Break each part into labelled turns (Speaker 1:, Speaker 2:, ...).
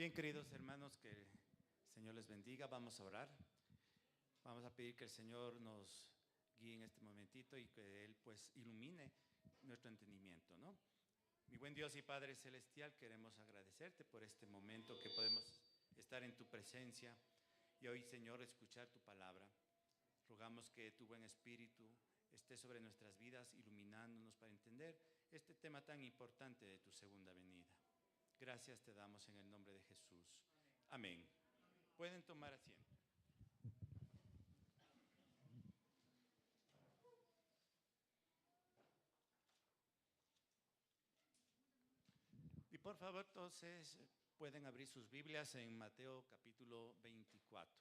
Speaker 1: Bien, queridos hermanos, que el Señor les bendiga. Vamos a orar. Vamos a pedir que el Señor nos guíe en este momentito y que Él pues ilumine nuestro entendimiento, ¿no? Mi buen Dios y Padre Celestial, queremos agradecerte por este momento que podemos estar en tu presencia y hoy, Señor, escuchar tu palabra. Rogamos que tu buen espíritu esté sobre nuestras vidas, iluminándonos para entender este tema tan importante de tu segunda venida. Gracias te damos en el nombre de Jesús. Amén. Pueden tomar asiento. Y por favor, entonces, pueden abrir sus Biblias en Mateo capítulo 24.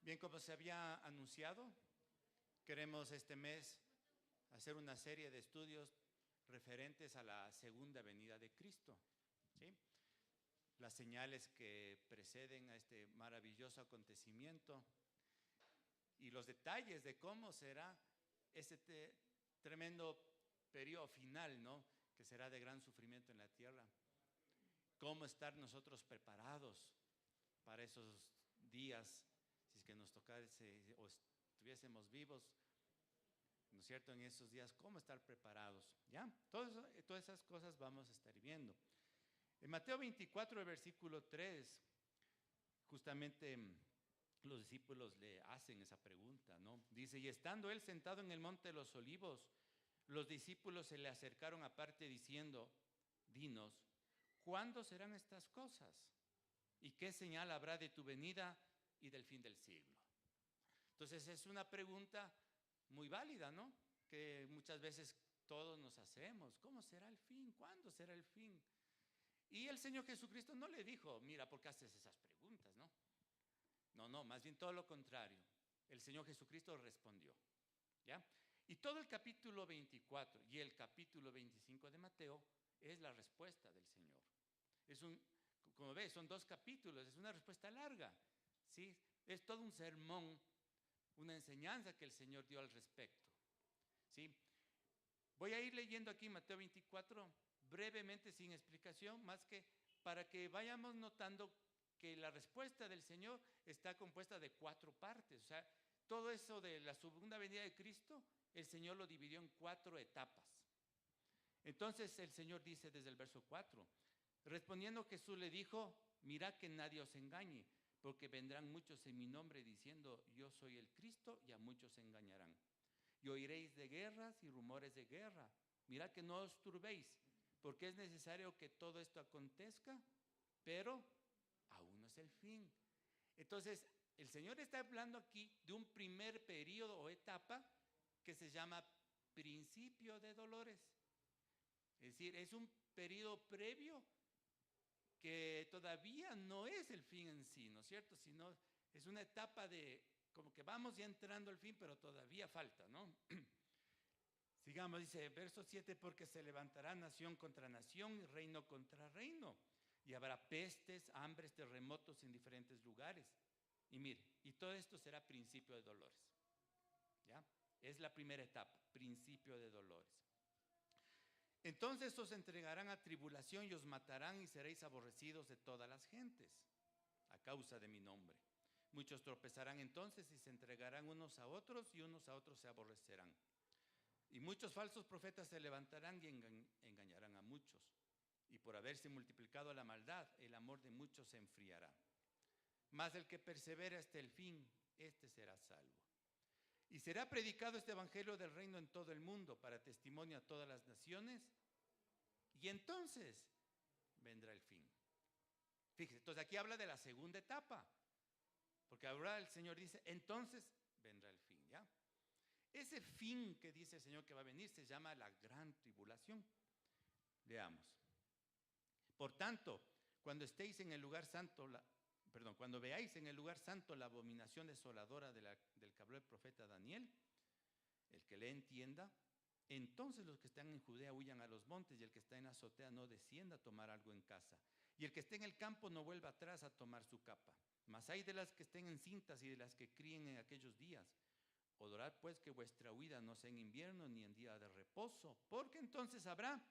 Speaker 1: Bien, como se había anunciado, queremos este mes hacer una serie de estudios referentes a la segunda venida de Cristo, ¿sí? Las señales que preceden a este maravilloso acontecimiento y los detalles de cómo será ese tremendo periodo final, ¿no? Que será de gran sufrimiento en la tierra. Cómo estar nosotros preparados para esos días, si es que nos tocase o estuviésemos vivos, ¿no es cierto? En esos días, cómo estar preparados, ¿ya? Todas esas cosas vamos a estar viendo. En Mateo 24, el versículo 3, justamente los discípulos le hacen esa pregunta, ¿no? Dice, y estando él sentado en el monte de los olivos, los discípulos se le acercaron aparte diciendo, dinos, ¿cuándo serán estas cosas? ¿Y qué señal habrá de tu venida y del fin del siglo? Entonces es una pregunta muy válida, ¿no? Que muchas veces todos nos hacemos. ¿Cómo será el fin? ¿Cuándo será el fin? Y el Señor Jesucristo no le dijo, mira, ¿por qué haces esas preguntas? No, más bien todo lo contrario. El Señor Jesucristo respondió, ¿ya? Y todo el capítulo 24 y el capítulo 25 de Mateo es la respuesta del Señor. Como ves, son 2 capítulos, es una respuesta larga, ¿sí? Es todo un sermón, una enseñanza que el Señor dio al respecto, ¿sí? Voy a ir leyendo aquí Mateo 24 brevemente, sin explicación, más que para que vayamos notando que la respuesta del Señor está compuesta de 4 partes. O sea, todo eso de la segunda venida de Cristo, el Señor lo dividió en 4 etapas. Entonces el Señor dice desde el verso 4, respondiendo Jesús le dijo, mirad que nadie os engañe, porque vendrán muchos en mi nombre diciendo, yo soy el Cristo, y a muchos se engañarán. Y oiréis de guerras y rumores de guerra. Mirad que no os turbéis, porque es necesario que todo esto acontezca, pero aún no es el fin. Entonces, el Señor está hablando aquí de un primer periodo o etapa que se llama principio de dolores. Es decir, es un periodo previo que todavía no es el fin en sí, ¿no es cierto? Sino es una etapa de como que vamos ya entrando al fin, pero todavía falta, ¿no? Sigamos, dice verso 7, porque se levantará nación contra nación y reino contra reino, y habrá pestes, hambres, terremotos en diferentes lugares. Y mire, y todo esto será principio de dolores, ¿ya? Es la primera etapa, principio de dolores. Entonces os entregarán a tribulación y os matarán y seréis aborrecidos de todas las gentes a causa de mi nombre. Muchos tropezarán entonces y se entregarán unos a otros y unos a otros se aborrecerán. Y muchos falsos profetas se levantarán y engañarán a muchos. Y por haberse multiplicado la maldad, el amor de muchos se enfriará. Mas el que persevera hasta el fin, este será salvo. Y será predicado este evangelio del reino en todo el mundo para testimonio a todas las naciones. Y entonces vendrá el fin. Fíjese, entonces aquí habla de la segunda etapa. Porque ahora el Señor dice, entonces vendrá el fin, ¿ya? Ese fin que dice el Señor que va a venir se llama la gran tribulación. Leamos. Por tanto, cuando estéis en el lugar santo, cuando veáis en el lugar santo la abominación desoladora del que habló el profeta Daniel, el que le entienda, entonces los que están en Judea huyan a los montes y el que está en azotea no descienda a tomar algo en casa. Y el que esté en el campo no vuelva atrás a tomar su capa. Mas hay de las que estén encintas y de las que críen en aquellos días. Orad pues que vuestra huida no sea en invierno ni en día de reposo, porque entonces habrá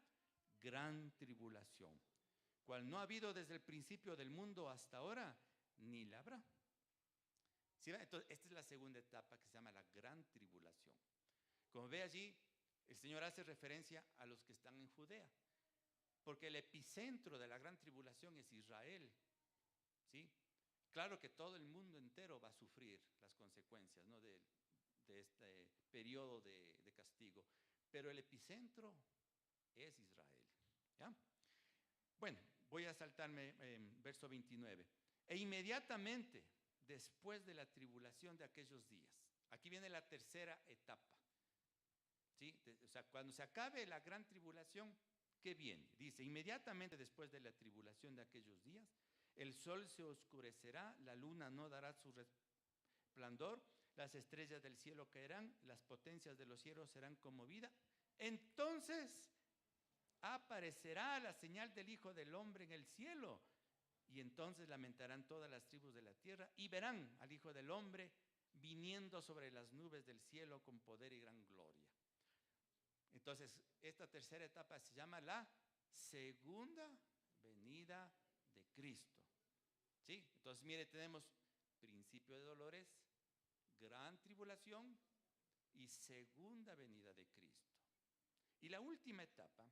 Speaker 1: gran tribulación, cual no ha habido desde el principio del mundo hasta ahora, ni la habrá. ¿Sí? Entonces, esta es la segunda etapa que se llama la gran tribulación. Como ve allí, el Señor hace referencia a los que están en Judea, porque el epicentro de la gran tribulación es Israel. ¿Sí? Claro que todo el mundo entero va a sufrir las consecuencias, ¿no?, de este periodo de castigo, pero el epicentro es Israel. ¿Ya? Bueno, voy a saltarme en verso 29. E inmediatamente después de la tribulación de aquellos días, aquí viene la tercera etapa. ¿Sí? O sea, cuando se acabe la gran tribulación, ¿qué viene? Dice, inmediatamente después de la tribulación de aquellos días, el sol se oscurecerá, la luna no dará su resplandor, las estrellas del cielo caerán, las potencias de los cielos serán conmovidas. Entonces aparecerá la señal del Hijo del Hombre en el cielo, y entonces lamentarán todas las tribus de la tierra y verán al Hijo del Hombre viniendo sobre las nubes del cielo con poder y gran gloria. Entonces, esta tercera etapa se llama la segunda venida de Cristo. ¿Sí? Entonces, mire, tenemos principio de dolores, gran tribulación y segunda venida de Cristo. Y la última etapa,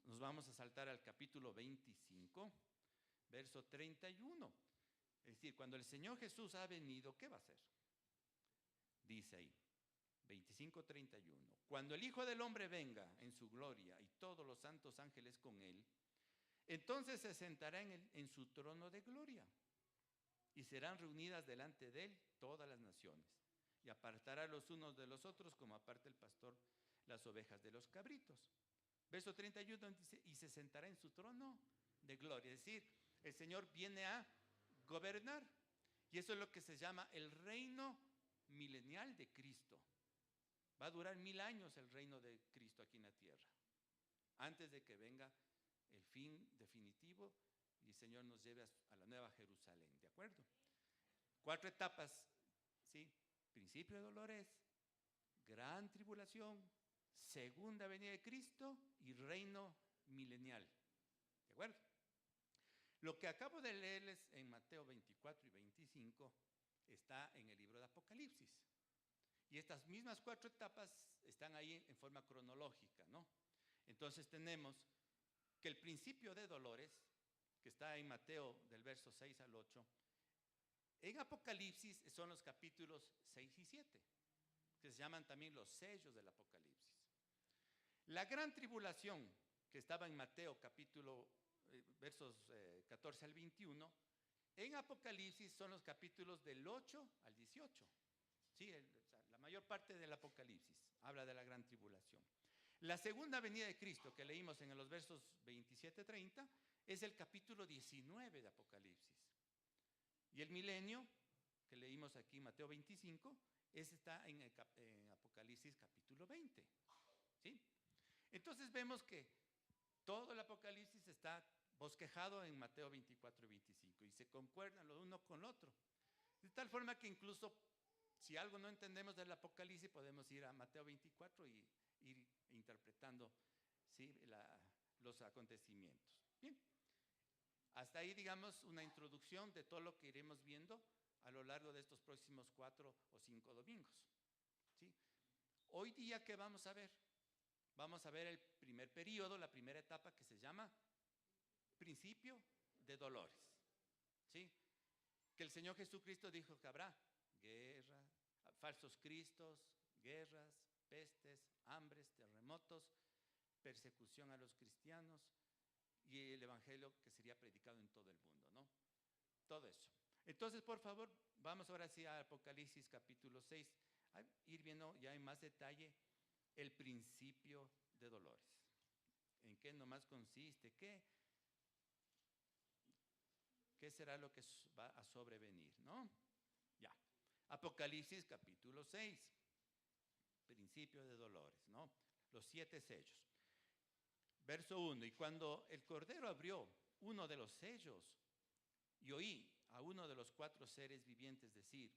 Speaker 1: nos vamos a saltar al capítulo 25, verso 31. Es decir, cuando el Señor Jesús ha venido, ¿qué va a hacer? Dice ahí, 25:31. Cuando el Hijo del Hombre venga en su gloria y todos los santos ángeles con él, entonces se sentará en su trono de gloria y serán reunidas delante de él todas las naciones y apartará los unos de los otros como aparta el pastor las ovejas de los cabritos. Verso 31 dice, y se sentará en su trono de gloria. Es decir, el Señor viene a gobernar. Y eso es lo que se llama el reino milenial de Cristo. Va a durar 1000 años el reino de Cristo aquí en la tierra, antes de que venga el fin definitivo y el Señor nos lleve a la nueva Jerusalén. ¿De acuerdo? 4 etapas, ¿sí? Principio de dolores, gran tribulación, segunda venida de Cristo y reino milenial. ¿De acuerdo? Lo que acabo de leerles en Mateo 24 y 25 está en el libro de Apocalipsis. Y estas mismas 4 etapas están ahí en forma cronológica, ¿no? Entonces tenemos que el principio de dolores, que está en Mateo del verso 6 al 8, en Apocalipsis son los capítulos 6 y 7, que se llaman también los sellos del Apocalipsis. La gran tribulación, que estaba en Mateo capítulo, versos 14 al 21, en Apocalipsis son los capítulos del 8 al 18. Sí, la mayor parte del Apocalipsis habla de la gran tribulación. La segunda venida de Cristo, que leímos en los versos 27-30, es el capítulo 19 de Apocalipsis. Y el milenio, que leímos aquí en Mateo 25, está en Apocalipsis capítulo 20. ¿Sí? Entonces vemos que todo el Apocalipsis está bosquejado en Mateo 24 y 25 y se concuerdan lo uno con lo otro. De tal forma que incluso si algo no entendemos del Apocalipsis, podemos ir a Mateo 24 y ir interpretando, ¿sí?, los acontecimientos. Bien, hasta ahí, digamos, una introducción de todo lo que iremos viendo a lo largo de estos próximos 4 o 5 domingos. ¿Sí? Hoy día, ¿qué vamos a ver? Vamos a ver el primer periodo, la primera etapa, que se llama principio de dolores. ¿Sí? Que el Señor Jesucristo dijo que habrá guerra, falsos cristos, guerras, pestes, hambres, terremotos, persecución a los cristianos y el evangelio que sería predicado en todo el mundo, ¿no? Todo eso. Entonces, por favor, vamos ahora sí a Apocalipsis capítulo 6, a ir viendo ya en más detalle el principio de dolores. ¿En qué nomás consiste? ¿Qué será lo que va a sobrevenir, no? Ya. Apocalipsis capítulo 6, principio de dolores, ¿no? Los 7 sellos. Verso 1, y cuando el Cordero abrió uno de los sellos, y oí a uno de los 4 seres vivientes decir,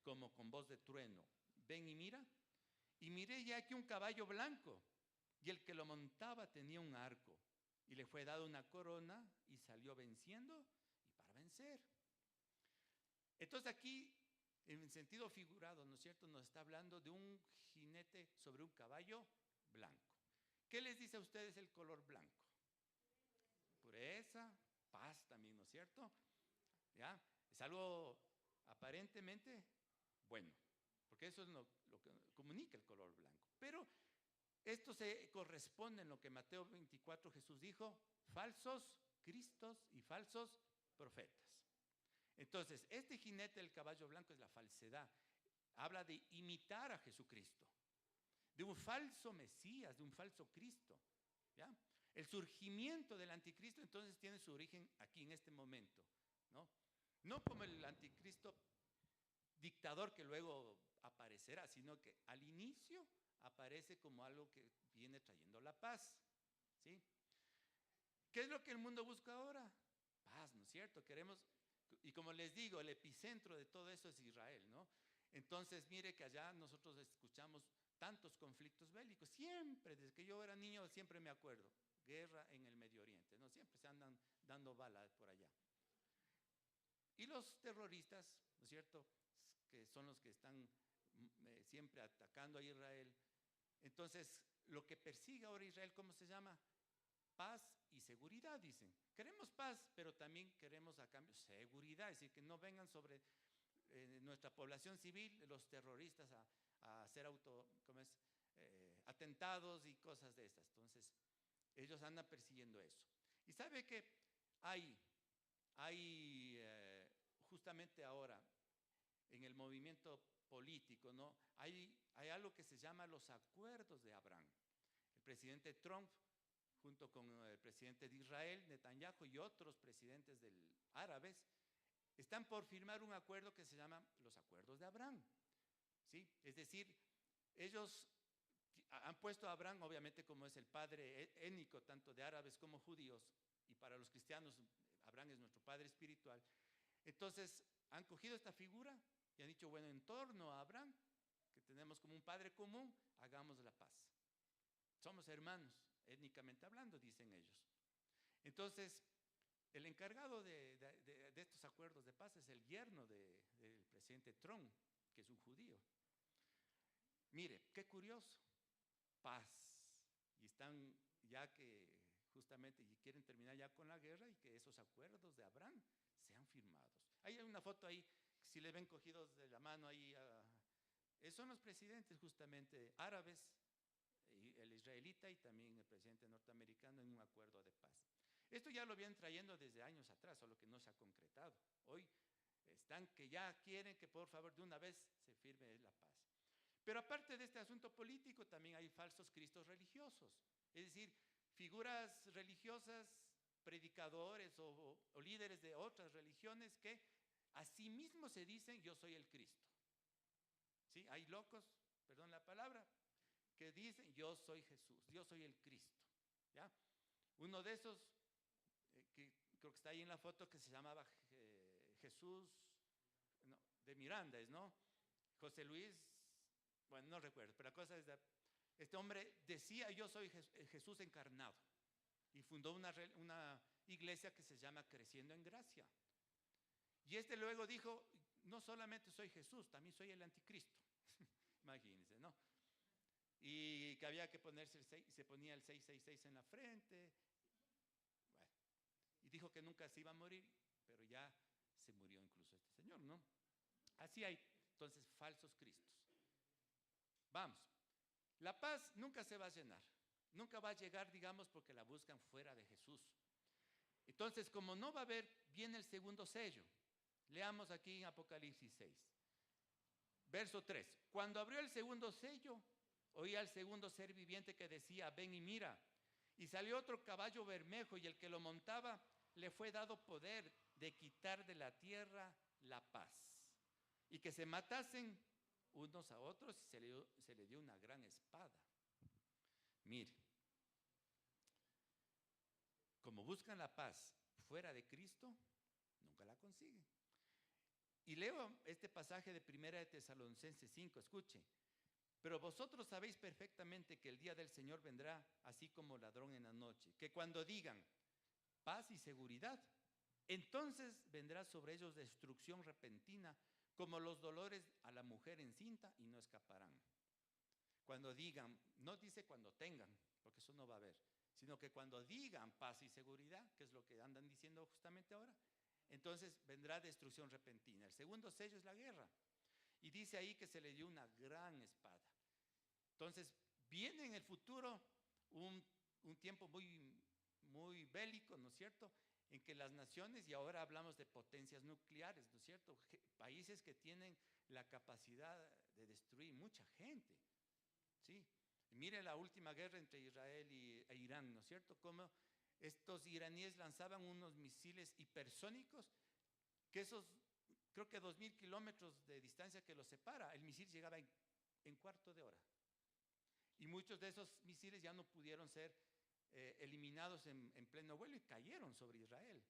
Speaker 1: como con voz de trueno, ven y mira. Y miré ya que un caballo blanco, y el que lo montaba tenía un arco, y le fue dada una corona y salió venciendo y para vencer. Entonces aquí, en sentido figurado, ¿no es cierto?, nos está hablando de un jinete sobre un caballo blanco. ¿Qué les dice a ustedes el color blanco? Pureza, paz también, ¿no es cierto? ¿Ya? Es algo aparentemente bueno, porque eso es lo que comunica el color blanco. Pero esto se corresponde en lo que Mateo 24 Jesús dijo: falsos cristos y falsos profetas. Entonces, este jinete del caballo blanco es la falsedad. Habla de imitar a Jesucristo, de un falso Mesías, de un falso Cristo. ¿Ya? El surgimiento del anticristo entonces tiene su origen aquí en este momento, ¿no? No como el anticristo dictador que luego aparecerá, sino que al inicio aparece como algo que viene trayendo la paz, ¿sí? ¿Qué es lo que el mundo busca ahora? Paz, ¿no es cierto? Queremos, y como les digo, el epicentro de todo eso es Israel, ¿no? Entonces, mire que allá nosotros escuchamos tantos conflictos bélicos, siempre, desde que yo era niño, siempre me acuerdo, guerra en el Medio Oriente, ¿no? Siempre se andan dando balas por allá. Y los terroristas, ¿no es cierto?, que son los que están siempre atacando a Israel. Entonces, lo que persigue ahora Israel, ¿cómo se llama? Paz y seguridad, dicen. Queremos paz, pero también queremos a cambio seguridad, es decir, que no vengan sobre nuestra población civil los terroristas a hacer atentados y cosas de estas. Entonces, ellos andan persiguiendo eso. Y sabe que hay justamente ahora en el movimiento político, ¿no? Hay algo que se llama los acuerdos de Abraham. El presidente Trump, junto con el presidente de Israel, Netanyahu, y otros presidentes árabes, están por firmar un acuerdo que se llama los acuerdos de Abraham, ¿sí? Es decir, ellos han puesto a Abraham, obviamente, como es el padre étnico tanto de árabes como judíos, y para los cristianos Abraham es nuestro padre espiritual. Entonces han cogido esta figura y han dicho, bueno, en torno a Abraham, que tenemos como un padre común, hagamos la paz. Somos hermanos, étnicamente hablando, dicen ellos. Entonces, el encargado de estos acuerdos de paz es el yerno del presidente Trump, que es un judío. Mire, qué curioso, paz. Y están ya que justamente quieren terminar ya con la guerra y que esos acuerdos de Abraham sean firmados. Hay una foto ahí, si le ven cogidos de la mano ahí, son los presidentes justamente árabes, el israelita y también el presidente norteamericano en un acuerdo de paz. Esto ya lo vienen trayendo desde años atrás, solo que no se ha concretado. Hoy están que ya quieren que por favor de una vez se firme la paz. Pero aparte de este asunto político, también hay falsos cristos religiosos, es decir, figuras religiosas, predicadores o líderes de otras religiones que a sí mismos se dicen, yo soy el Cristo. ¿Sí? Hay locos, perdón la palabra, que dicen, yo soy Jesús, yo soy el Cristo. ¿Ya? Uno de esos, que creo que está ahí en la foto, que se llamaba Jesús, no, de Miranda, ¿no? José Luis, bueno, no recuerdo, pero la cosa es, este hombre decía, yo soy Jesús encarnado, y fundó una iglesia que se llama Creciendo en Gracia. Y este luego dijo, no solamente soy Jesús, también soy el anticristo. Imagínense, ¿no? Y que había que ponerse se ponía el 666 en la frente. Bueno, y dijo que nunca se iba a morir, pero ya se murió incluso este señor, ¿no? Así hay, entonces, falsos cristos. Vamos, la paz nunca se va a llenar, nunca va a llegar, digamos, porque la buscan fuera de Jesús. Entonces, como no va a haber, viene el segundo sello. Leamos aquí en Apocalipsis 6, verso 3. Cuando abrió el segundo sello, oí al segundo ser viviente que decía, ven y mira. Y salió otro caballo bermejo y el que lo montaba le fue dado poder de quitar de la tierra la paz. Y que se matasen unos a otros y se le dio una gran espada. Mire, como buscan la paz fuera de Cristo, nunca la consiguen. Y leo este pasaje de 1 de Tesalonicenses 5, escuche. Pero vosotros sabéis perfectamente que el día del Señor vendrá así como ladrón en la noche, que cuando digan paz y seguridad, entonces vendrá sobre ellos destrucción repentina, como los dolores a la mujer encinta, y no escaparán. Cuando digan, no dice cuando tengan, porque eso no va a haber, sino que cuando digan paz y seguridad, que es lo que andan diciendo justamente ahora, entonces vendrá destrucción repentina. El segundo sello es la guerra. Y dice ahí que se le dio una gran espada. Entonces, viene en el futuro un tiempo muy bélico, ¿no es cierto?, en que las naciones, y ahora hablamos de potencias nucleares, ¿no es cierto?, países que tienen la capacidad de destruir mucha gente, ¿sí? Mire la última guerra entre Israel e Irán, ¿no es cierto?, cómo estos iraníes lanzaban unos misiles hipersónicos, que esos, creo que 2000 kilómetros de distancia que los separa, el misil llegaba en cuarto de hora. Y muchos de esos misiles ya no pudieron ser eliminados en pleno vuelo y cayeron sobre Israel.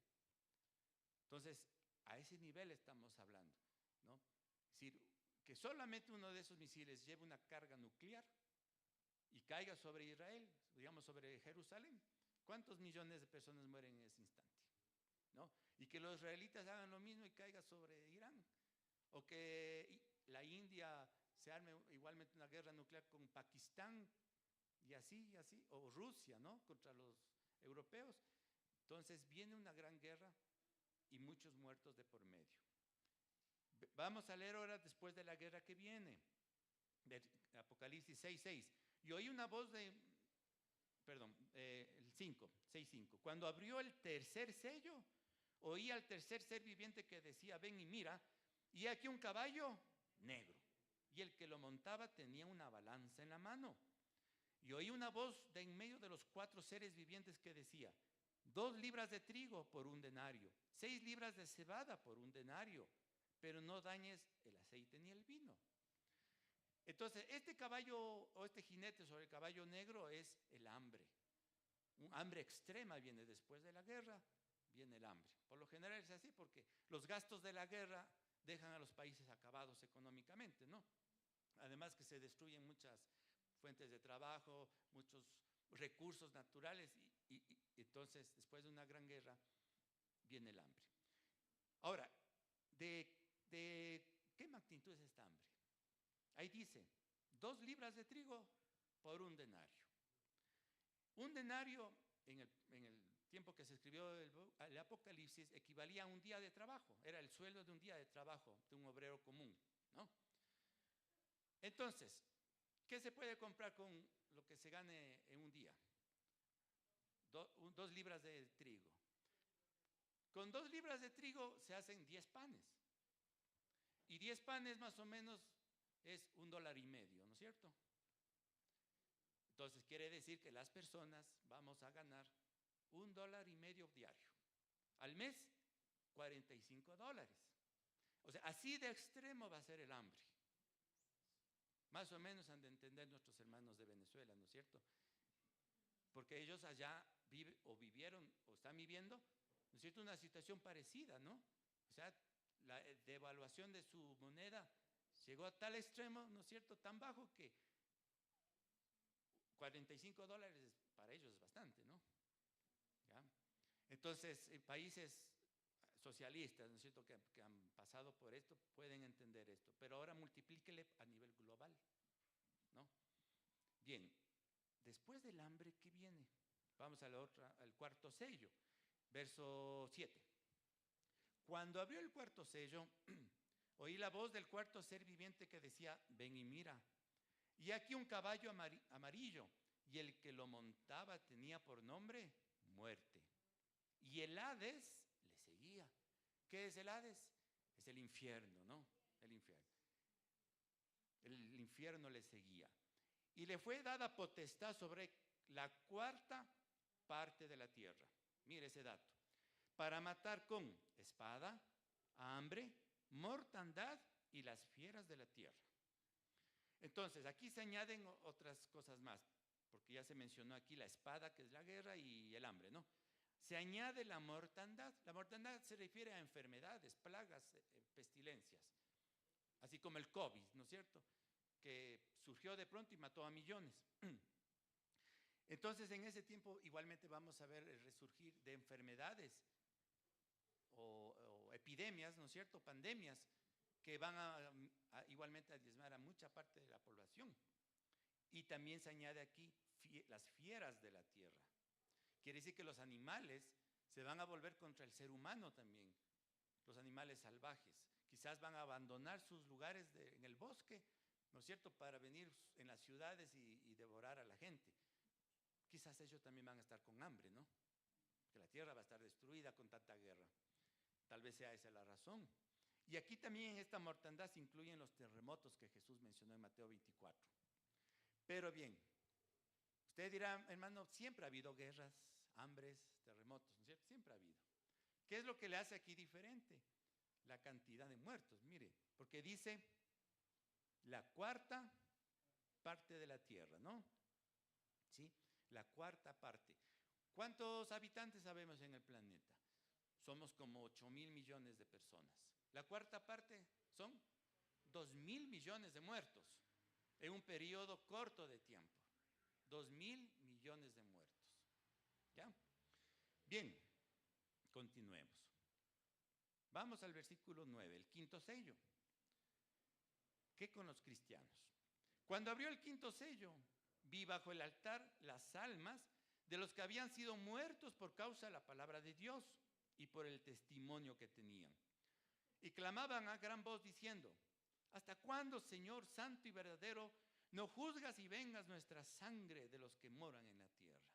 Speaker 1: Entonces, a ese nivel estamos hablando, ¿no? Es decir, que solamente uno de esos misiles lleve una carga nuclear y caiga sobre Israel, digamos sobre Jerusalén, ¿cuántos millones de personas mueren en ese instante? ¿No? Y que los israelitas hagan lo mismo y caiga sobre Irán, o que la India se arme igualmente una guerra nuclear con Pakistán, y así, o Rusia, ¿no?, contra los europeos. Entonces viene una gran guerra y muchos muertos de por medio. Vamos a leer ahora después de la guerra que viene, Apocalipsis 6:6. Y oí una voz el 6:5. Cuando abrió el tercer sello, oí al tercer ser viviente que decía, ven y mira, y aquí un caballo negro, y el que lo montaba tenía una balanza en la mano. Y oí una voz de en medio de los 4 seres vivientes que decía, 2 libras de trigo por 1 denario, 6 libras de cebada por 1 denario, pero no dañes el aceite ni el vino. Entonces, este caballo o este jinete sobre el caballo negro es el hambre. Un hambre extrema viene después de la guerra, viene el hambre. Por lo general es así porque los gastos de la guerra dejan a los países acabados económicamente, ¿no? Además que se destruyen muchas fuentes de trabajo, muchos recursos naturales y entonces después de una gran guerra viene el hambre. Ahora, ¿de qué magnitud es esta hambre? Ahí dice, 2 libras de trigo por 1 denario. 1 denario en el tiempo que se escribió el Apocalipsis equivalía a un día de trabajo, era el sueldo de un día de trabajo de un obrero común, ¿no? Entonces, ¿qué se puede comprar con lo que se gane en un día? 2 libras de trigo. Con 2 libras de trigo se hacen 10 panes. Y 10 panes más o menos es $1.50, ¿no es cierto? Entonces quiere decir que las personas vamos a ganar $1.50 diario. Al mes, $45. O sea, así de extremo va a ser el hambre. Más o menos han de entender nuestros hermanos de Venezuela, ¿no es cierto? Porque ellos allá vivieron o están viviendo, ¿no es cierto?, una situación parecida, ¿no? O sea, la devaluación de su moneda llegó a tal extremo, ¿no es cierto?, tan bajo que $45 para ellos es bastante, ¿no? ¿Ya? Entonces, países socialistas, ¿no es cierto?, que han pasado por esto, pueden entender esto. Pero ahora multiplíquele a nivel global, ¿no? Bien, después del hambre, ¿qué viene? Vamos al cuarto sello, verso 7. Cuando abrió el cuarto sello, oí la voz del cuarto ser viviente que decía, ven y mira. Y aquí un caballo amarillo, y el que lo montaba tenía por nombre muerte. Y el Hades le seguía. ¿Qué es el Hades? Es el infierno, ¿no? El infierno. El infierno le seguía. Y le fue dada potestad sobre la 4ª parte de la tierra. Mire ese dato. Para matar con espada, hambre, mortandad y las fieras de la tierra. Entonces, aquí se añaden otras cosas más, porque ya se mencionó aquí la espada, que es la guerra, y el hambre, ¿no? Se añade la mortandad. La mortandad se refiere a enfermedades, plagas, pestilencias, así como el COVID, ¿no es cierto?, que surgió de pronto y mató a millones. Entonces, en ese tiempo igualmente vamos a ver el resurgir de enfermedades o epidemias, ¿no es cierto?, pandemias, que van igualmente a diezmar a mucha parte de la población. Y también se añade aquí las fieras de la tierra. Quiere decir que los animales se van a volver contra el ser humano también, los animales salvajes. Quizás van a abandonar sus lugares en el bosque, ¿no es cierto?, para venir en las ciudades y devorar a la gente. Quizás ellos también van a estar con hambre, ¿no? Que la tierra va a estar destruida con tanta guerra. Tal vez sea esa la razón. Y aquí también en esta mortandad se incluyen los terremotos que Jesús mencionó en Mateo 24. Pero bien, usted dirá, hermano, siempre ha habido guerras, hambres, terremotos, ¿no es cierto? Siempre ha habido. ¿Qué es lo que le hace aquí diferente? La cantidad de muertos, mire, porque dice la cuarta parte de la tierra, ¿no? ¿Sí? La cuarta parte. ¿Cuántos habitantes sabemos en el planeta? Somos como 8,000 millones de personas. La cuarta parte son 2,000 millones de muertos en un periodo corto de tiempo. 2,000 millones de muertos. ¿Ya? Bien, continuemos. Vamos al versículo 9, el quinto sello. ¿Qué con los cristianos? Cuando abrió el quinto sello, vi bajo el altar las almas de los que habían sido muertos por causa de la palabra de Dios y por el testimonio que tenían. Y clamaban a gran voz diciendo: ¿hasta cuándo, Señor santo y verdadero, no juzgas y vengas nuestra sangre de los que moran en la tierra?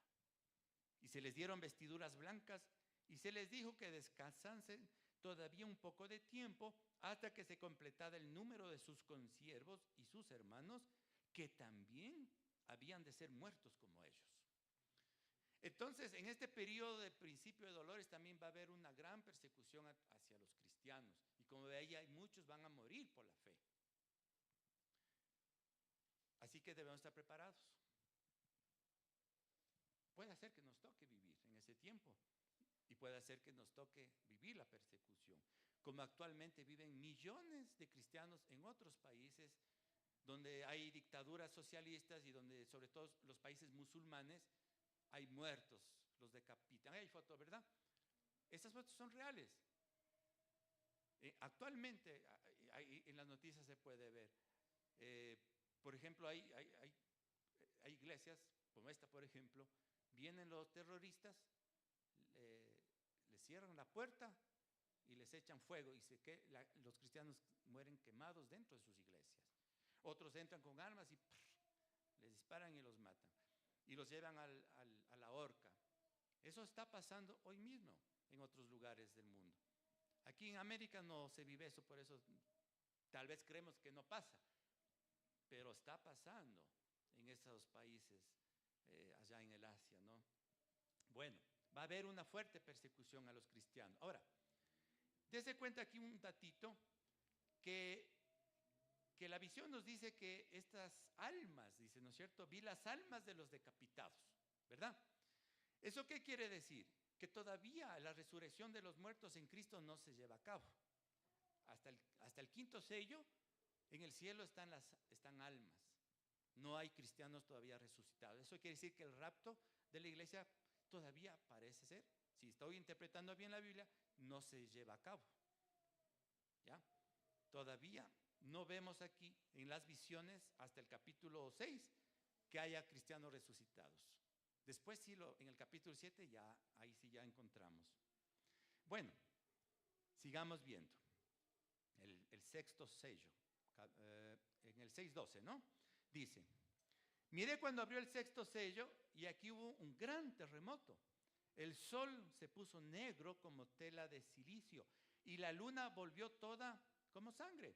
Speaker 1: Y se les dieron vestiduras blancas y se les dijo que descansasen todavía un poco de tiempo hasta que se completara el número de sus consiervos y sus hermanos, que también habían de ser muertos como ellos. Entonces, en este periodo de principio de dolores también va a haber una gran persecución hacia los cristianos. Y como veía, muchos van a morir por la fe. Así que debemos estar preparados. Puede ser que nos toque vivir en ese tiempo y puede ser que nos toque vivir la persecución, como actualmente viven millones de cristianos en otros países donde hay dictaduras socialistas y donde, sobre todo los países musulmanes, hay muertos, los decapitan. Hay fotos, ¿verdad? Esas fotos son reales. Actualmente en las noticias se puede ver. Por ejemplo, hay iglesias como esta, por ejemplo. Vienen los terroristas, les cierran la puerta y les echan fuego y los cristianos mueren quemados dentro de sus iglesias. Otros entran con armas y les disparan y los matan y los llevan a la horca. Eso está pasando hoy mismo en otros lugares del mundo. Aquí en América no se vive eso, por eso tal vez creemos que no pasa, pero está pasando en esos países allá en el Asia, ¿no? Bueno, va a haber una fuerte persecución a los cristianos. Ahora, dése cuenta aquí un datito que la visión nos dice que estas almas, dice, ¿no es cierto? Vi las almas de los decapitados, ¿verdad? ¿Eso qué quiere decir? Que todavía la resurrección de los muertos en Cristo no se lleva a cabo. Hasta el quinto sello, en el cielo están almas. No hay cristianos todavía resucitados. Eso quiere decir que el rapto de la iglesia todavía parece ser, si estoy interpretando bien la Biblia, no se lleva a cabo. ¿Ya? Todavía no vemos aquí en las visiones hasta el capítulo 6 que haya cristianos resucitados. Después sí, en el capítulo 7 ahí sí ya encontramos. Bueno, sigamos viendo el sexto sello, en el 6:12, ¿no? Dice: miré cuando abrió el sexto sello y aquí hubo un gran terremoto. El sol se puso negro como tela de silicio y la luna volvió toda como sangre.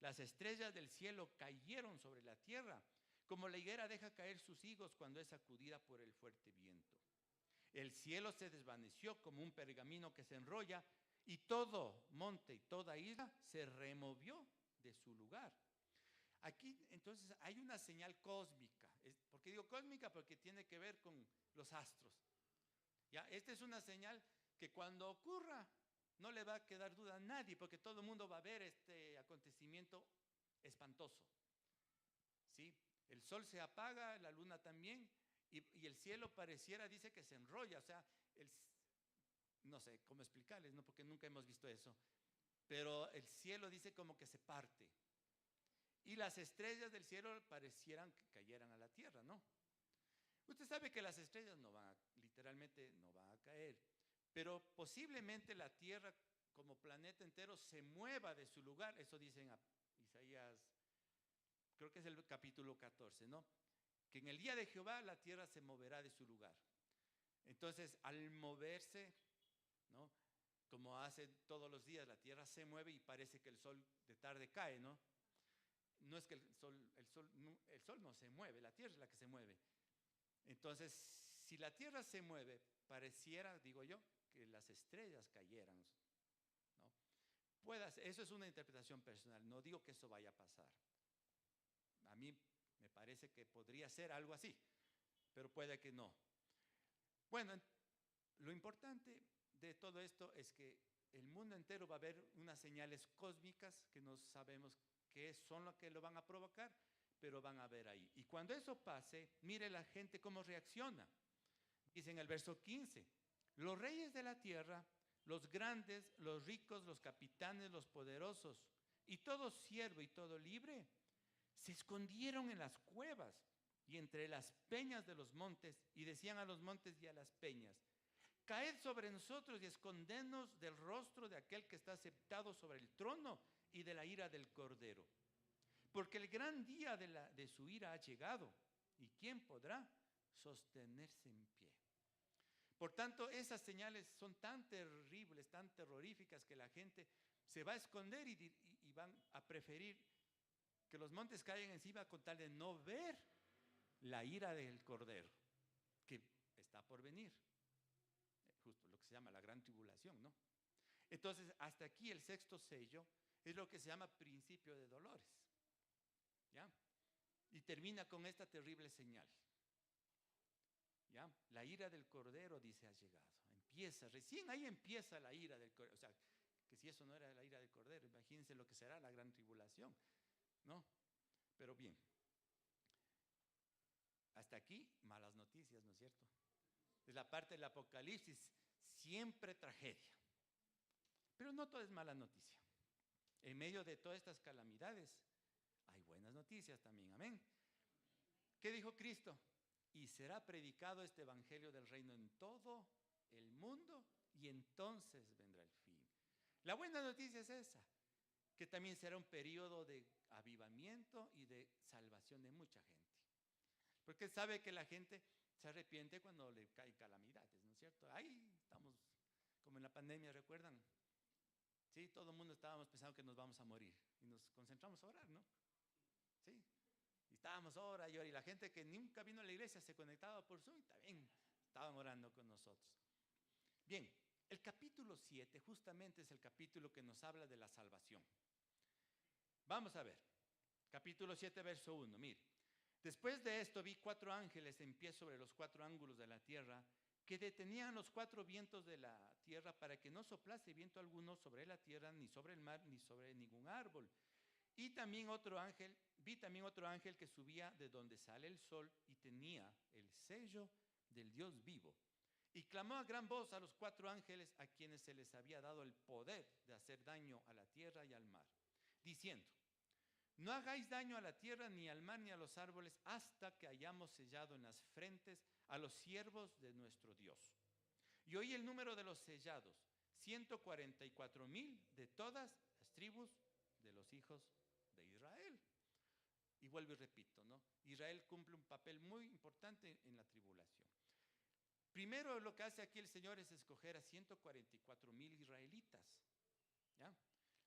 Speaker 1: Las estrellas del cielo cayeron sobre la tierra, como la higuera deja caer sus higos cuando es sacudida por el fuerte viento. El cielo se desvaneció como un pergamino que se enrolla y todo monte y toda isla se removió de su lugar. Aquí entonces hay una señal cósmica. ¿Por qué digo cósmica? Porque tiene que ver con los astros. ¿Ya? Esta es una señal que cuando ocurra no le va a quedar duda a nadie, porque todo el mundo va a ver este acontecimiento espantoso. ¿Sí? El sol se apaga, la luna también, y el cielo pareciera, dice que se enrolla, o sea, no sé cómo explicarles, ¿no? Porque nunca hemos visto eso, pero el cielo dice como que se parte. Y las estrellas del cielo parecieran que cayeran a la tierra, ¿no? Usted sabe que las estrellas no van literalmente no van a caer, pero posiblemente la tierra como planeta entero se mueva de su lugar. Eso dice en Isaías, creo que es el capítulo 14, ¿no? Que en el día de Jehová la tierra se moverá de su lugar. Entonces, al moverse, ¿no? Como hace todos los días, la tierra se mueve y parece que el sol de tarde cae, ¿no? No es que el sol no se mueve, la tierra es la que se mueve. Entonces, si la tierra se mueve, pareciera, digo yo, que las estrellas cayeran, ¿no? Eso es una interpretación personal, no digo que eso vaya a pasar. A mí me parece que podría ser algo así, pero puede que no. Bueno, lo importante de todo esto es que el mundo entero va a ver unas señales cósmicas que no sabemos qué son lo que lo van a provocar, pero van a ver ahí. Y cuando eso pase, mire la gente cómo reacciona. Dice en el verso 15, los reyes de la tierra, los grandes, los ricos, los capitanes, los poderosos, y todo siervo y todo libre, se escondieron en las cuevas y entre las peñas de los montes, y decían a los montes y a las peñas, caed sobre nosotros y escondednos del rostro de aquel que está sentado sobre el trono y de la ira del Cordero. Porque el gran día de su ira ha llegado, ¿y quién podrá sostenerse en pie? Por tanto, esas señales son tan terribles, tan terroríficas, que la gente se va a esconder y van a preferir que los montes caigan encima con tal de no ver la ira del Cordero, que está por venir. Justo lo que se llama la gran tribulación, ¿no? Entonces, hasta aquí el sexto sello es lo que se llama principio de dolores, ¿ya? Y termina con esta terrible señal, ¿ya? La ira del Cordero, dice, ha llegado. Recién ahí empieza la ira del Cordero. O sea, que si eso no era la ira del Cordero, imagínense lo que será la gran tribulación, ¿no? Pero bien, hasta aquí malas noticias, ¿no es cierto? Es la parte del Apocalipsis, siempre tragedia. Pero no todo es mala noticia. En medio de todas estas calamidades hay buenas noticias también, amén. ¿Qué dijo Cristo? Y será predicado este evangelio del reino en todo el mundo y entonces vendrá el fin. La buena noticia es esa, que también será un periodo de avivamiento y de salvación de mucha gente. Porque sabe que la gente se arrepiente cuando le caen calamidades, ¿no es cierto? Ahí estamos, como en la pandemia, ¿recuerdan? Sí, todo el mundo estábamos pensando que nos vamos a morir y nos concentramos a orar, ¿no? Sí, y estábamos hora y hora, y la gente que nunca vino a la iglesia se conectaba por Zoom y también estaban orando con nosotros. Bien, el capítulo 7 justamente es el capítulo que nos habla de la salvación. Vamos a ver, capítulo 7, verso 1, mire. Después de esto vi 4 ángeles en pie sobre los 4 ángulos de la tierra, que detenían los 4 vientos de la tierra para que no soplase viento alguno sobre la tierra, ni sobre el mar, ni sobre ningún árbol. Y también vi también otro ángel que subía de donde sale el sol y tenía el sello del Dios vivo. Y clamó a gran voz a los 4 ángeles a quienes se les había dado el poder de hacer daño a la tierra y al mar, diciendo, no hagáis daño a la tierra, ni al mar, ni a los árboles, hasta que hayamos sellado en las frentes a los siervos de nuestro Dios. Y oí el número de los sellados, 144,000 de todas las tribus de los hijos de Israel. Y vuelvo y repito, ¿no? Israel cumple un papel muy importante en la tribulación. Primero lo que hace aquí el Señor es escoger a 144,000 israelitas, ¿ya?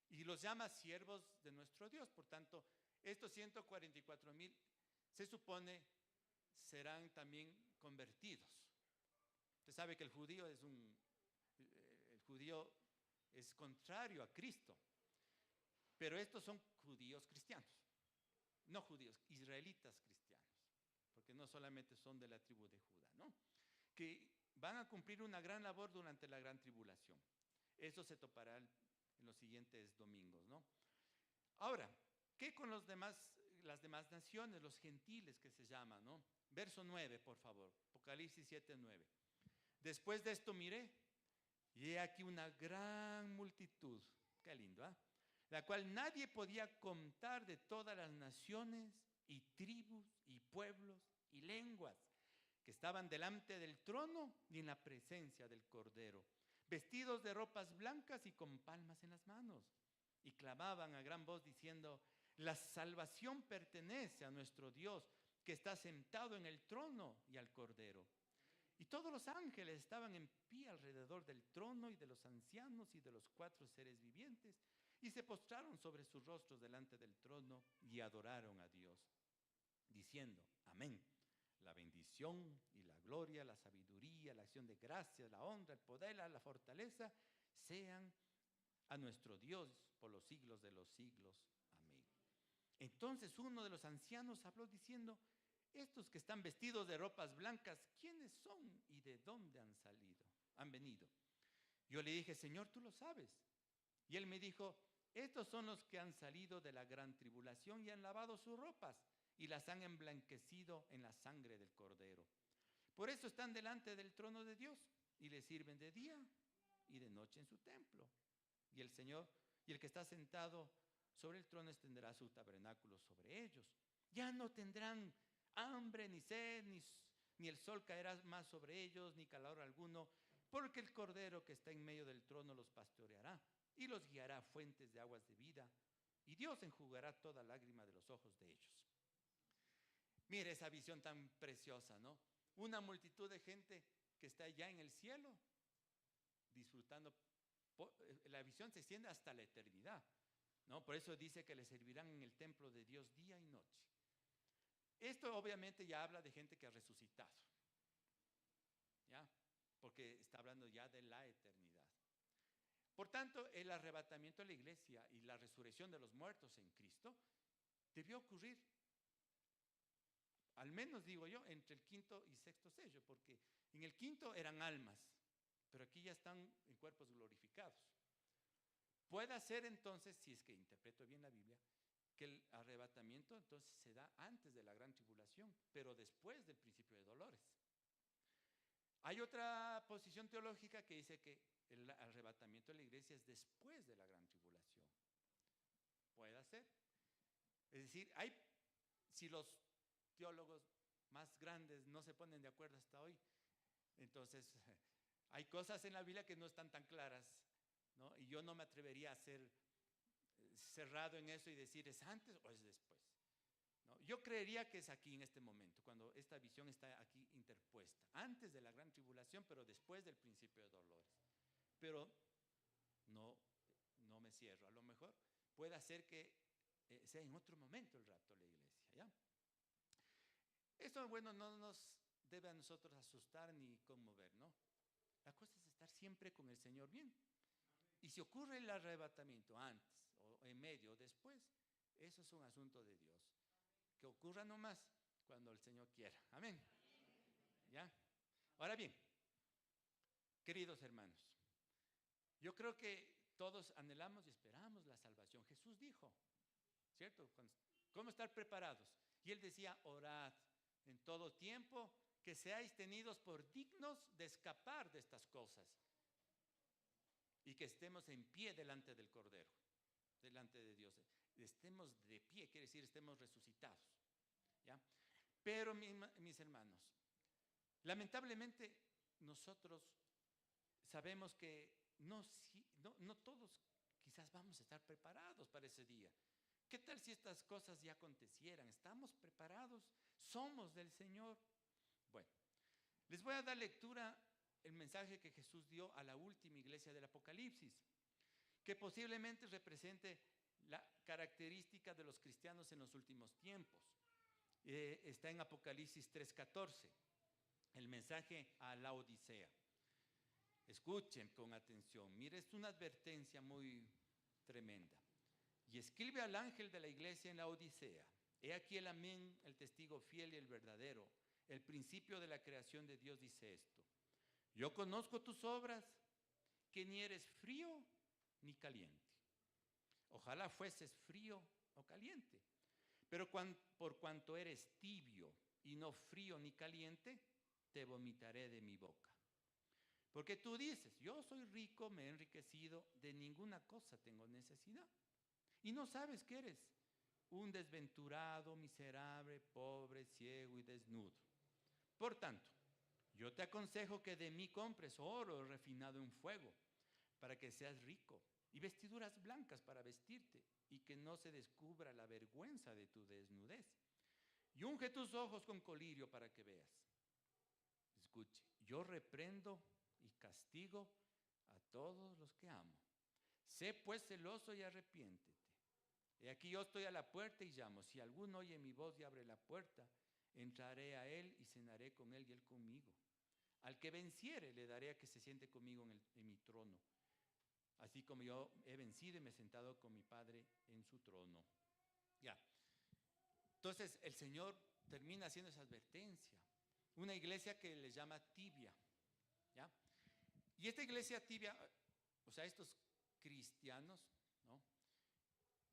Speaker 1: Y los llama siervos de nuestro Dios. Por tanto, estos 144,000 se supone serán también convertidos. Usted sabe que el judío es contrario a Cristo, pero estos son judíos cristianos, no judíos, israelitas cristianos, porque no solamente son de la tribu de Judá, ¿no? Que van a cumplir una gran labor durante la gran tribulación. Eso se topará en los siguientes domingos, ¿no? Ahora, ¿qué con los demás, las demás naciones, los gentiles que se llaman, ¿no? Verso 9, por favor, Apocalipsis 7, 9. Después de esto miré, y he aquí una gran multitud, qué lindo, ¿eh? La cual nadie podía contar, de todas las naciones y tribus y pueblos y lenguas que estaban delante del trono y en la presencia del Cordero, vestidos de ropas blancas y con palmas en las manos, y clamaban a gran voz diciendo: la salvación pertenece a nuestro Dios, que está sentado en el trono y al Cordero. Y todos los ángeles estaban en pie alrededor del trono y de los ancianos y de los 4 seres vivientes, y se postraron sobre sus rostros delante del trono y adoraron a Dios, diciendo: amén. La bendición y la gloria, la sabiduría, la acción de gracias, la honra, el poder, la fortaleza sean a nuestro Dios por los siglos de los siglos. Amén. Entonces uno de los ancianos habló diciendo: estos que están vestidos de ropas blancas, ¿quiénes son y de dónde han venido? Yo le dije: Señor, tú lo sabes. Y él me dijo: estos son los que han salido de la gran tribulación y han lavado sus ropas y las han emblanquecido en la sangre del Cordero. Por eso están delante del trono de Dios y le sirven de día y de noche en su templo. Y el Señor, y el que está sentado sobre el trono, extenderá su tabernáculo sobre ellos. Ya no tendrán hambre ni sed, ni el sol caerá más sobre ellos, ni calor alguno, porque el Cordero que está en medio del trono los pastoreará y los guiará a fuentes de aguas de vida, y Dios enjugará toda lágrima de los ojos de ellos. Mire esa visión tan preciosa, ¿no? Una multitud de gente que está allá en el cielo disfrutando. La visión se extiende hasta la eternidad, ¿no? Por eso dice que le servirán en el templo de Dios día y noche. Esto obviamente ya habla de gente que ha resucitado, ¿ya? Porque está hablando ya de la eternidad. Por tanto, el arrebatamiento de la iglesia y la resurrección de los muertos en Cristo debió ocurrir, al menos digo yo, entre el quinto y sexto sello, porque en el quinto eran almas, pero aquí ya están en cuerpos glorificados. Puede ser entonces, si es que interpreto bien la Biblia, que el arrebatamiento entonces se da antes de la gran tribulación, pero después del principio de dolores. Hay otra posición teológica que dice que el arrebatamiento de la iglesia es después de la gran tribulación. Puede ser. Es decir, si los teólogos más grandes no se ponen de acuerdo hasta hoy, entonces hay cosas en la Biblia que no están tan claras, ¿no? Y yo no me atrevería a ser cerrado en eso y decir es antes o es después, ¿no? Yo creería que es aquí en este momento, cuando esta visión está aquí interpuesta, antes de la gran tribulación, pero después del principio de dolores. Pero no me cierro. A lo mejor puede ser que sea en otro momento el rapto de la iglesia, ¿ya? Esto, bueno, no nos debe a nosotros asustar ni conmover, ¿no? La cosa es estar siempre con el Señor bien. Y si ocurre el arrebatamiento antes, o en medio, o después, eso es un asunto de Dios. Que ocurra nomás cuando el Señor quiera. Amén. ¿Ya? Ahora bien, queridos hermanos, yo creo que todos anhelamos y esperamos la salvación. Jesús dijo, ¿cierto? ¿Cómo estar preparados? Y Él decía: orad en todo tiempo, que seáis tenidos por dignos de escapar de estas cosas, y que estemos en pie delante del Cordero, delante de Dios. Estemos de pie, quiere decir estemos resucitados, ¿ya? Pero mis hermanos, lamentablemente nosotros sabemos que no todos quizás vamos a estar preparados para ese día. ¿Qué tal si estas cosas ya acontecieran? ¿Estamos preparados? ¿Somos del Señor? Bueno, les voy a dar lectura el mensaje que Jesús dio a la última iglesia del Apocalipsis, que posiblemente represente la característica de los cristianos en los últimos tiempos. Está en Apocalipsis 3:14, el mensaje a la Odisea. Escuchen con atención. Mire, es una advertencia muy tremenda. Y escribe al ángel de la iglesia en la Odisea: he aquí el amén, el testigo fiel y el verdadero, el principio de la creación de Dios, dice esto: yo conozco tus obras, que ni eres frío ni caliente. Ojalá fueses frío o caliente. Pero por cuanto eres tibio y no frío ni caliente, te vomitaré de mi boca. Porque tú dices, yo soy rico, me he enriquecido, de ninguna cosa tengo necesidad. Y no sabes que eres un desventurado, miserable, pobre, ciego y desnudo. Por tanto, yo te aconsejo que de mí compres oro refinado en fuego, para que seas rico, y vestiduras blancas para vestirte, y que no se descubra la vergüenza de tu desnudez. Y unge tus ojos con colirio para que veas. Escuche, yo reprendo y castigo a todos los que amo. Sé pues celoso y arrepiéntete. He aquí yo estoy a la puerta y llamo. Si alguno oye mi voz y abre la puerta, entraré a él y cenaré con él y él conmigo. Al que venciere le daré a que se siente conmigo en mi trono, así como yo he vencido y me he sentado con mi Padre en su trono. Ya. Entonces el Señor termina haciendo esa advertencia. Una iglesia que le llama tibia. ¿Ya? Y esta iglesia tibia, o sea, estos cristianos, ¿no?,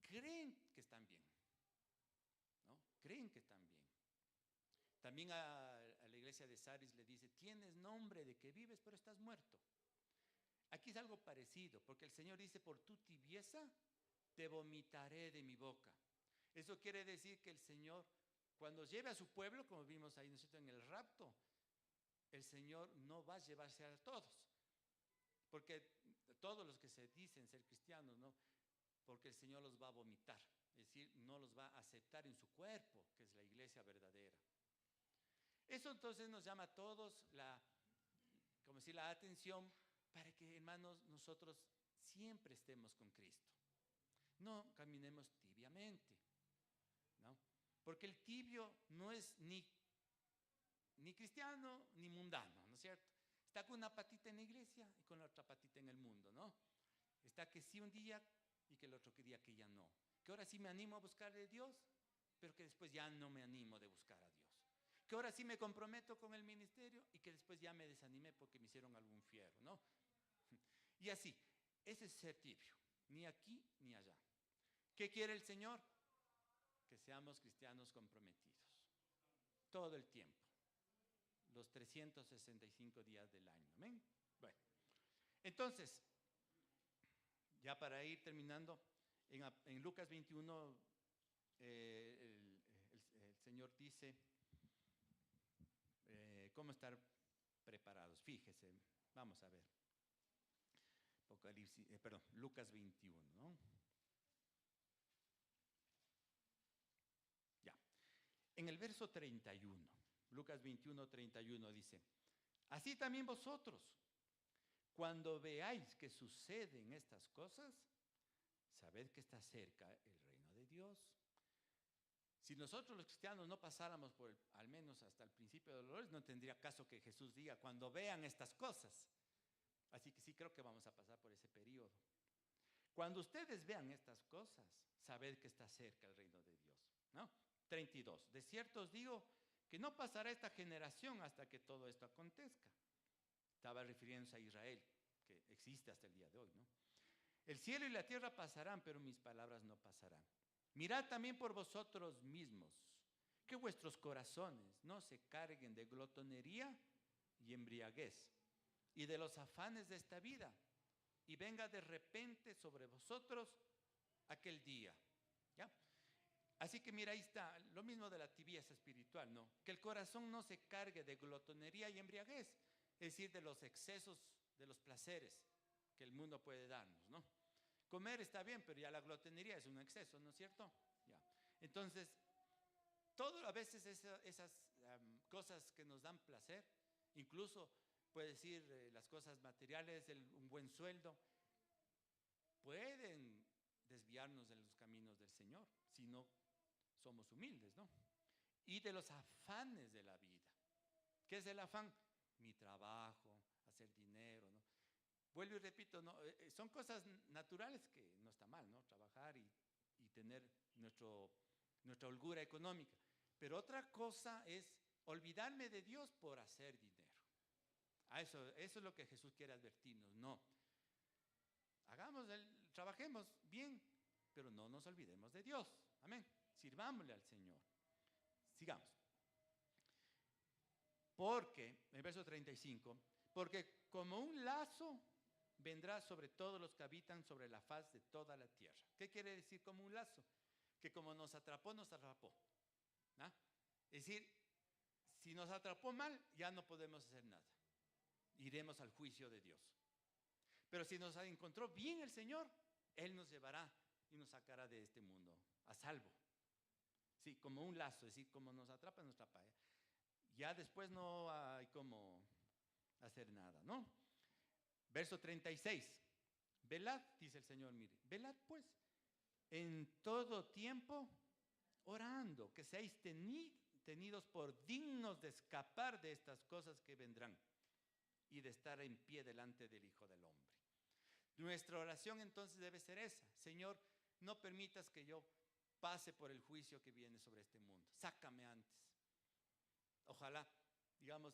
Speaker 1: creen que están bien, ¿no? Creen que están bien. También a la iglesia de Sardis le dice, tienes nombre de que vives, pero estás muerto. Aquí es algo parecido, porque el Señor dice, por tu tibieza te vomitaré de mi boca. Eso quiere decir que el Señor, cuando lleve a su pueblo, como vimos ahí, ¿no es cierto?, en el rapto, el Señor no va a llevarse a todos, porque todos los que se dicen ser cristianos, ¿no?, porque el Señor los va a vomitar, es decir, no los va a aceptar en su cuerpo, que es la iglesia verdadera. Eso entonces nos llama a todos la atención para que, hermanos, nosotros siempre estemos con Cristo. No caminemos tibiamente, ¿no? Porque el tibio no es ni cristiano ni mundano, ¿no es cierto? Está con una patita en la iglesia y con la otra patita en el mundo, ¿no? Está que sí un día y que el otro día que ya no. Que ahora sí me animo a buscar a Dios, pero que después ya no me animo de buscar a Dios. Que ahora sí me comprometo con el ministerio y que después ya me desanimé porque me hicieron algún fierro, ¿no? Y así, ese es ser tibio, ni aquí ni allá. ¿Qué quiere el Señor? Que seamos cristianos comprometidos, todo el tiempo, los 365 días del año, ¿amén? Bueno, entonces, ya para ir terminando, en Lucas 21, el Señor dice cómo estar preparados. Fíjese, vamos a ver. Lucas 21, ¿no? Ya. En el verso 31, Lucas 21, 31 dice, así también vosotros, cuando veáis que suceden estas cosas, sabed que está cerca el reino de Dios. Si nosotros los cristianos no pasáramos por al menos hasta el principio de los dolores, no tendría caso que Jesús diga, cuando vean estas cosas. Así que sí creo que vamos a pasar por ese periodo. Cuando ustedes vean estas cosas, sabed que está cerca el reino de Dios, ¿no? 32. De cierto os digo que no pasará esta generación hasta que todo esto acontezca. Estaba refiriéndose a Israel, que existe hasta el día de hoy, ¿no? El cielo y la tierra pasarán, pero mis palabras no pasarán. Mirad también por vosotros mismos, que vuestros corazones no se carguen de glotonería y embriaguez, y de los afanes de esta vida, y venga de repente sobre vosotros aquel día. ¿Ya? Así que mira, ahí está lo mismo de la tibieza espiritual, ¿no? Que el corazón no se cargue de glotonería y embriaguez, es decir, de los excesos, de los placeres que el mundo puede darnos, ¿no? Comer está bien, pero ya la glotonería es un exceso, ¿no es cierto? Ya. Entonces, todo a veces esas cosas que nos dan placer, incluso puede decir las cosas materiales, un buen sueldo, pueden desviarnos de los caminos del Señor, si no somos humildes, ¿no? Y de los afanes de la vida. ¿Qué es el afán? Mi trabajo, hacer dinero, ¿no? Vuelvo y repito, ¿no? Son cosas naturales que no está mal, ¿no? Trabajar y tener nuestra holgura económica. Pero otra cosa es olvidarme de Dios por hacer dinero. Eso es lo que Jesús quiere advertirnos. No. Trabajemos bien, pero no nos olvidemos de Dios. Amén. Sirvámosle al Señor. Sigamos. Porque, en el verso 35, porque como un lazo vendrá sobre todos los que habitan sobre la faz de toda la tierra. ¿Qué quiere decir como un lazo? Que como nos atrapó, nos atrapó. ¿Ah? Es decir, si nos atrapó mal, ya no podemos hacer nada. Iremos al juicio de Dios. Pero si nos encontró bien el Señor, Él nos llevará y nos sacará de este mundo a salvo. Sí, como un lazo, es decir, como nos atrapa, nos atrapa. Ya después no hay como hacer nada, ¿no? Verso 36. Velad, dice el Señor, mire, velad pues en todo tiempo orando, que seáis tenidos por dignos de escapar de estas cosas que vendrán y de estar en pie delante del Hijo del Hombre. Nuestra oración entonces debe ser esa: Señor, no permitas que yo pase por el juicio que viene sobre este mundo. Sácame antes. Ojalá, digamos,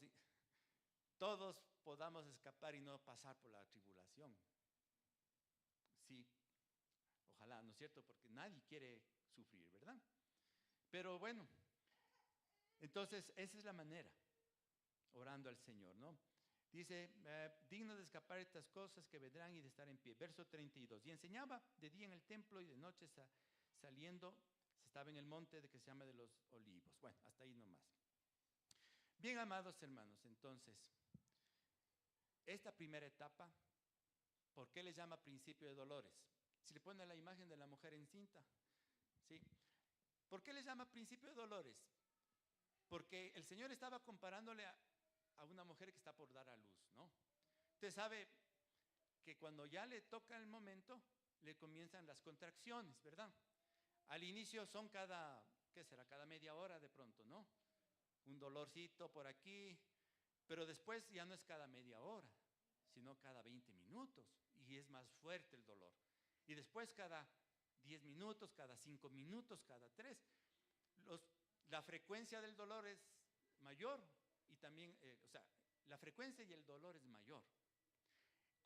Speaker 1: todos podamos escapar y no pasar por la tribulación. Sí, ojalá, ¿no es cierto? Porque nadie quiere sufrir, ¿verdad? Pero bueno, entonces esa es la manera, orando al Señor, ¿no? Dice, digno de escapar estas cosas que vendrán y de estar en pie. Verso 32. Y enseñaba de día en el templo y de noche saliendo, se estaba en el monte que se llama de los Olivos. Bueno, hasta ahí nomás. Bien, amados hermanos, entonces, esta primera etapa, ¿por qué le llama principio de dolores? Si le pone la imagen de la mujer encinta, ¿sí? ¿Por qué le llama principio de dolores? Porque el Señor estaba comparándole a una mujer que está por dar a luz, ¿no? Usted sabe que cuando ya le toca el momento, le comienzan las contracciones, ¿verdad? Al inicio son ¿qué será? Cada media hora de pronto, ¿no? Un dolorcito por aquí, pero después ya no es cada media hora, sino cada 20 minutos, y es más fuerte el dolor. Y después cada 10 minutos, cada 5 minutos, cada 3. La frecuencia del dolor es mayor y también, la frecuencia y el dolor es mayor.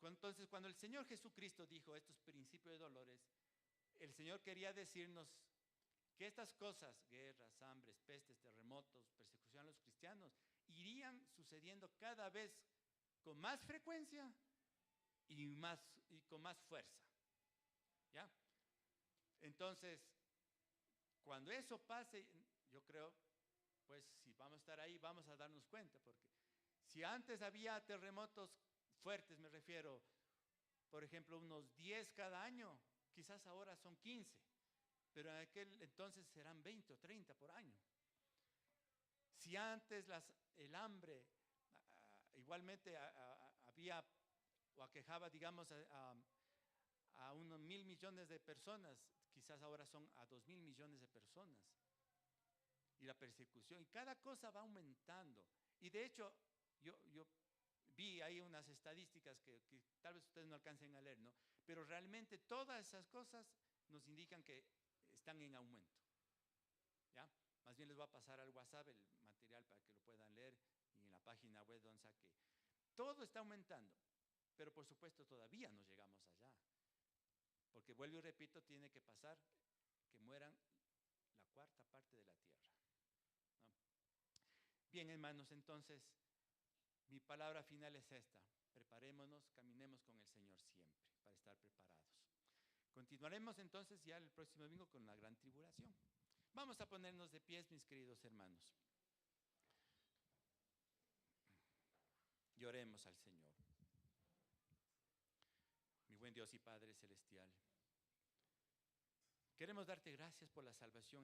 Speaker 1: Entonces, cuando el Señor Jesucristo dijo estos principios de dolores, el Señor quería decirnos que estas cosas, guerras, hambres, pestes, terremotos, persecución a los cristianos, irían sucediendo cada vez con más frecuencia y con más fuerza. ¿Ya? Entonces, cuando eso pase, yo creo, pues si vamos a estar ahí, vamos a darnos cuenta, porque si antes había terremotos fuertes, me refiero, por ejemplo, unos 10 cada año, quizás ahora son 15, pero en aquel entonces serán 20 o 30 por año. Si antes el hambre igualmente había o aquejaba, digamos, a unos 1.000 millones de personas, quizás ahora son a 2.000 millones de personas. Y la persecución, y cada cosa va aumentando. Y de hecho, yo vi ahí unas estadísticas que tal vez ustedes no alcancen a leer, ¿no? Pero realmente todas esas cosas nos indican que están en aumento. ¿Ya? Más bien les voy a pasar al WhatsApp el material para que lo puedan leer, y en la página web donde saqué. Todo está aumentando, pero por supuesto todavía no llegamos allá. Porque vuelvo y repito, tiene que pasar que mueran la cuarta parte de la tierra, ¿no? Bien, hermanos, entonces mi palabra final es esta: preparémonos, caminemos con el Señor siempre para estar preparados. Continuaremos entonces ya el próximo domingo con la gran tribulación. Vamos a ponernos de pies, mis queridos hermanos, y oremos al Señor. Mi buen Dios y Padre celestial, queremos darte gracias por la salvación